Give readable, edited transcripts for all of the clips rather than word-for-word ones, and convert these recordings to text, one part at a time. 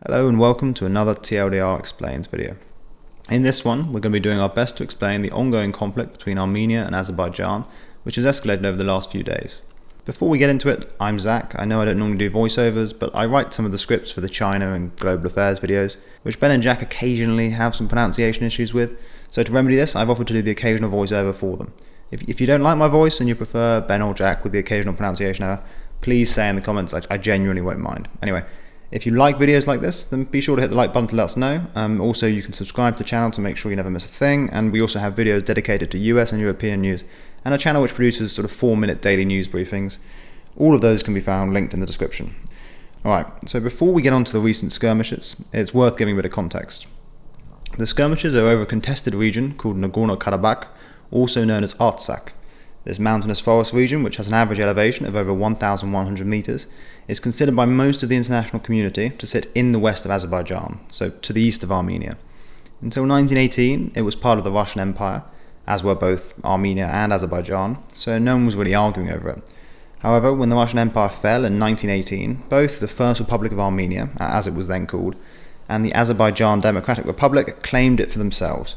Hello and welcome to another TLDR Explains video. In this one, we're going to be doing our best to explain the ongoing conflict between Armenia and Azerbaijan, which has escalated over the last few days. Before we get into it, I'm Zach. I know I don't normally do voiceovers, but I write some of the scripts for the China and Global Affairs videos, which Ben and Jack occasionally have some pronunciation issues with. So to remedy this, I've offered to do the occasional voiceover for them. If you don't like my voice and you prefer Ben or Jack with the occasional pronunciation error, please say in the comments. I genuinely won't mind. Anyway, if you like videos like this, then be sure to hit the like button to let us know. Also, you can subscribe to the channel to make sure you never miss a thing. And we also have videos dedicated to US and European news, and a channel which produces sort of 4-minute daily news briefings. All of those can be found linked in the description. Alright, so before we get on to the recent skirmishes, it's worth giving a bit of context. The skirmishes are over a contested region called Nagorno-Karabakh, also known as Artsakh. This mountainous forest region, which has an average elevation of over 1,100 meters, is considered by most of the international community to sit in the west of Azerbaijan, so to the east of Armenia. Until 1918, it was part of the Russian Empire, as were both Armenia and Azerbaijan, so no one was really arguing over it. However, when the Russian Empire fell in 1918, both the First Republic of Armenia, as it was then called, and the Azerbaijan Democratic Republic claimed it for themselves.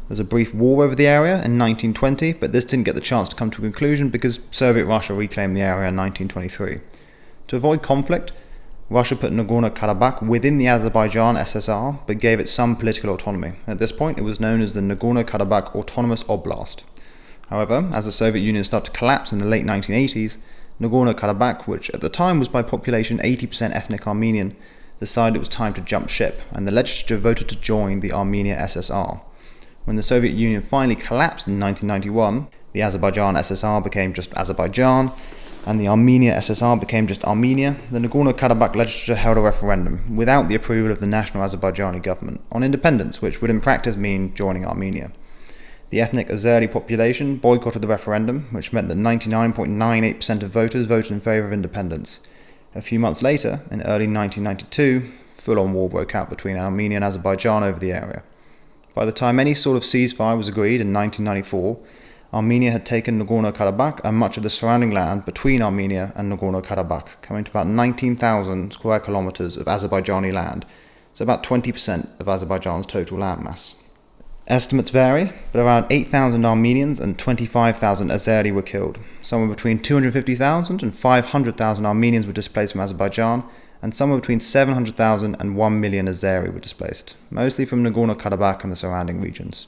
There was a brief war over the area in 1920, but this didn't get the chance to come to a conclusion because Soviet Russia reclaimed the area in 1923. To avoid conflict, Russia put Nagorno-Karabakh within the Azerbaijan SSR, but gave it some political autonomy. At this point, it was known as the Nagorno-Karabakh Autonomous Oblast. However, as the Soviet Union started to collapse in the late 1980s, Nagorno-Karabakh, which at the time was by population 80% ethnic Armenian, decided it was time to jump ship, and the legislature voted to join the Armenia SSR. When the Soviet Union finally collapsed in 1991, the Azerbaijan SSR became just Azerbaijan, and the Armenia SSR became just Armenia. The Nagorno-Karabakh legislature held a referendum, without the approval of the national Azerbaijani government, on independence, which would in practice mean joining Armenia. The ethnic Azeri population boycotted the referendum, which meant that 99.98% of voters voted in favour of independence. A few months later, in early 1992, full-on war broke out between Armenia and Azerbaijan over the area. By the time any sort of ceasefire was agreed in 1994, Armenia had taken Nagorno-Karabakh and much of the surrounding land between Armenia and Nagorno-Karabakh, coming to about 19,000 square kilometers of Azerbaijani land, so about 20% of Azerbaijan's total landmass. Estimates vary, but around 8,000 Armenians and 25,000 Azeri were killed. Somewhere between 250,000 and 500,000 Armenians were displaced from Azerbaijan, and somewhere between 700,000 and 1 million Azeri were displaced, mostly from Nagorno-Karabakh and the surrounding regions.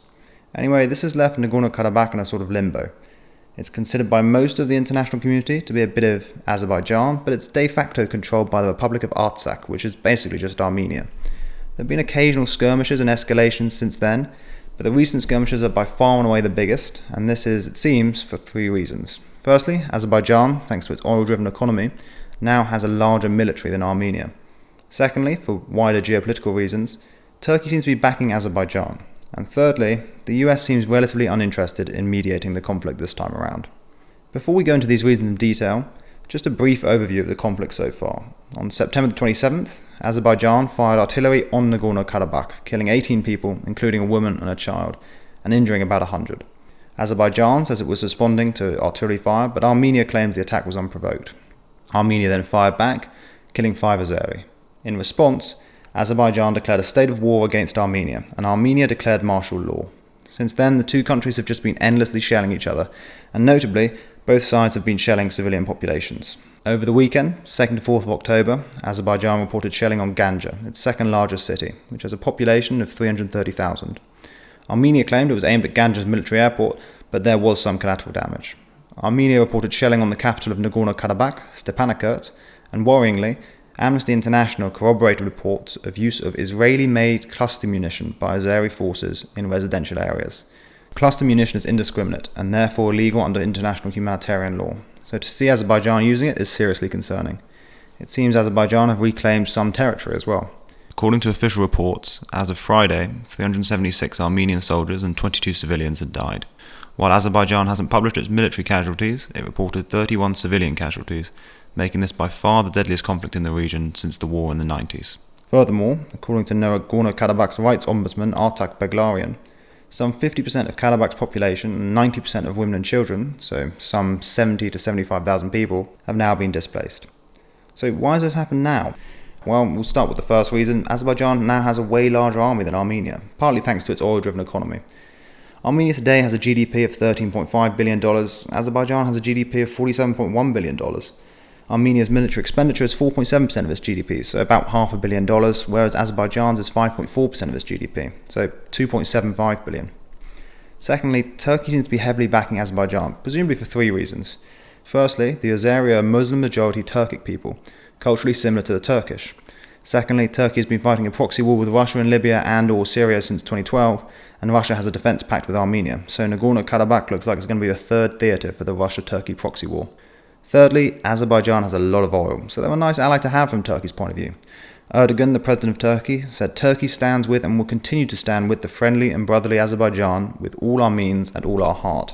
Anyway, this has left Nagorno-Karabakh in a sort of limbo. It's considered by most of the international community to be a bit of Azerbaijan, but it's de facto controlled by the Republic of Artsakh, which is basically just Armenia. There have been occasional skirmishes and escalations since then, but the recent skirmishes are by far and away the biggest, and this is, it seems, for 3 reasons. Firstly, Azerbaijan, thanks to its oil-driven economy, now has a larger military than Armenia. Secondly, for wider geopolitical reasons, Turkey seems to be backing Azerbaijan. And thirdly, the US seems relatively uninterested in mediating the conflict this time around. Before we go into these reasons in detail, just a brief overview of the conflict so far. On September the 27th, Azerbaijan fired artillery on Nagorno-Karabakh, killing 18 people, including a woman and a child, and injuring about 100. Azerbaijan says it was responding to artillery fire, but Armenia claims the attack was unprovoked. Armenia then fired back, killing 5 Azeri. In response, Azerbaijan declared a state of war against Armenia, and Armenia declared martial law. Since then, the two countries have just been endlessly shelling each other, and notably, both sides have been shelling civilian populations. Over the weekend, 2nd to 4th of October, Azerbaijan reported shelling on Ganja, its second largest city, which has a population of 330,000. Armenia claimed it was aimed at Ganja's military airport, but there was some collateral damage. Armenia reported shelling on the capital of Nagorno-Karabakh, Stepanakert, and worryingly, Amnesty International corroborated reports of use of Israeli-made cluster munition by Azeri forces in residential areas. Cluster munition is indiscriminate and therefore illegal under international humanitarian law, so to see Azerbaijan using it is seriously concerning. It seems Azerbaijan have reclaimed some territory as well. According to official reports, as of Friday, 376 Armenian soldiers and 22 civilians had died. While Azerbaijan hasn't published its military casualties, it reported 31 civilian casualties, making this by far the deadliest conflict in the region since the war in the 90s. Furthermore, according to Nagorno-Karabakh's rights ombudsman Artak Beglarian, some 50% of Karabakh's population and 90% of women and children, so some 70 to 75,000 people, have now been displaced. So why has this happened now? Well, we'll start with the first reason. Azerbaijan now has a way larger army than Armenia, partly thanks to its oil-driven economy. Armenia today has a GDP of $13.5 billion. Azerbaijan has a GDP of $47.1 billion. Armenia's military expenditure is 4.7% of its GDP, so about $500 million, whereas Azerbaijan's is 5.4% of its GDP, so $2.75 billion. Secondly, Turkey seems to be heavily backing Azerbaijan, presumably for three reasons. Firstly, the Azeris are Muslim-majority Turkic people, culturally similar to the Turkish. Secondly, Turkey has been fighting a proxy war with Russia in Libya and/or Syria since 2012, and Russia has a defence pact with Armenia, so Nagorno-Karabakh looks like it's going to be the third theatre for the Russia-Turkey proxy war. Thirdly, Azerbaijan has a lot of oil, so they're a nice ally to have from Turkey's point of view. Erdogan, the president of Turkey, said Turkey stands with and will continue to stand with the friendly and brotherly Azerbaijan with all our means and all our heart.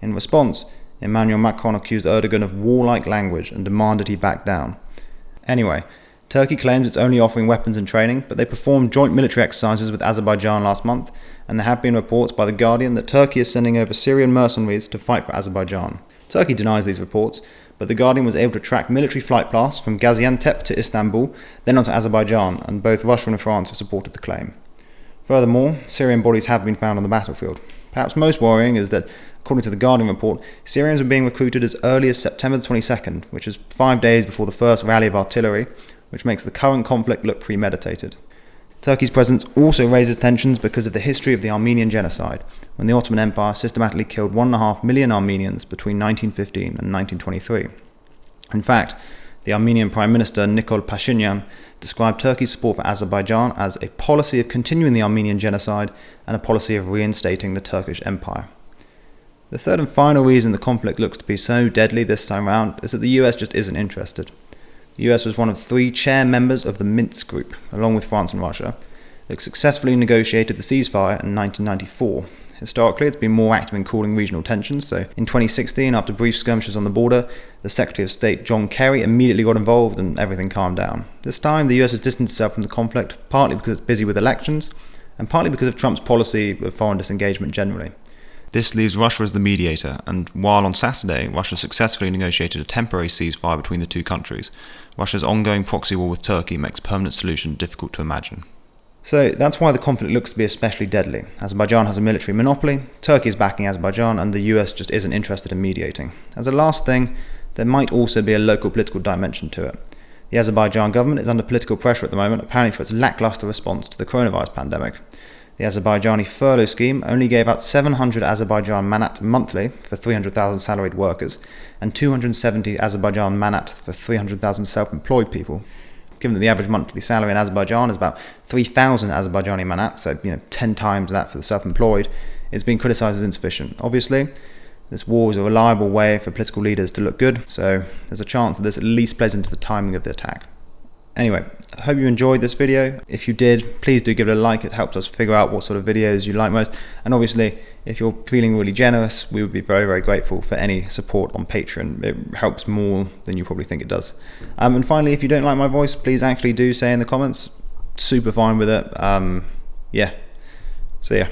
In response, Emmanuel Macron accused Erdogan of warlike language and demanded he back down. Anyway, Turkey claims it's only offering weapons and training, but they performed joint military exercises with Azerbaijan last month, and there have been reports by The Guardian that Turkey is sending over Syrian mercenaries to fight for Azerbaijan. Turkey denies these reports, but The Guardian was able to track military flight paths from Gaziantep to Istanbul, then onto Azerbaijan, and both Russia and France have supported the claim. Furthermore, Syrian bodies have been found on the battlefield. Perhaps most worrying is that, according to The Guardian report, Syrians were being recruited as early as September 22nd, which is 5 days before the first rally of artillery, which makes the current conflict look premeditated. Turkey's presence also raises tensions because of the history of the Armenian genocide, when the Ottoman Empire systematically killed 1.5 million Armenians between 1915 and 1923. In fact, the Armenian Prime Minister Nikol Pashinyan described Turkey's support for Azerbaijan as a policy of continuing the Armenian genocide and a policy of reinstating the Turkish Empire. The third and final reason the conflict looks to be so deadly this time round is that the US just isn't interested. The US was one of 3 chair members of the Minsk group, along with France and Russia, that successfully negotiated the ceasefire in 1994. Historically, it's been more active in cooling regional tensions, so in 2016, after brief skirmishes on the border, the Secretary of State John Kerry immediately got involved and everything calmed down. This time, the US has distanced itself from the conflict, partly because it's busy with elections, and partly because of Trump's policy of foreign disengagement generally. This leaves Russia as the mediator, and while on Saturday Russia successfully negotiated a temporary ceasefire between the two countries, Russia's ongoing proxy war with Turkey makes a permanent solution difficult to imagine. So that's why the conflict looks to be especially deadly. Azerbaijan has a military monopoly, Turkey is backing Azerbaijan, and the US just isn't interested in mediating. As a last thing, there might also be a local political dimension to it. The Azerbaijan government is under political pressure at the moment, apparently for its lackluster response to the coronavirus pandemic. The Azerbaijani furlough scheme only gave out 700 Azerbaijan manat monthly for 300,000 salaried workers and 270 Azerbaijan manat for 300,000 self-employed people. Given that the average monthly salary in Azerbaijan is about 3,000 Azerbaijani manat, so 10 times that for the self-employed, it's been criticised as insufficient. Obviously, this war is a reliable way for political leaders to look good, so there's a chance that this at least plays into the timing of the attack. Anyway, I hope you enjoyed this video. If you did, please do give it a like. It helps us figure out what sort of videos you like most. And obviously, if you're feeling really generous, we would be very, very grateful for any support on Patreon. It helps more than you probably think it does. And finally, if you don't like my voice, please actually do say in the comments. Super fine with it. Yeah. See ya.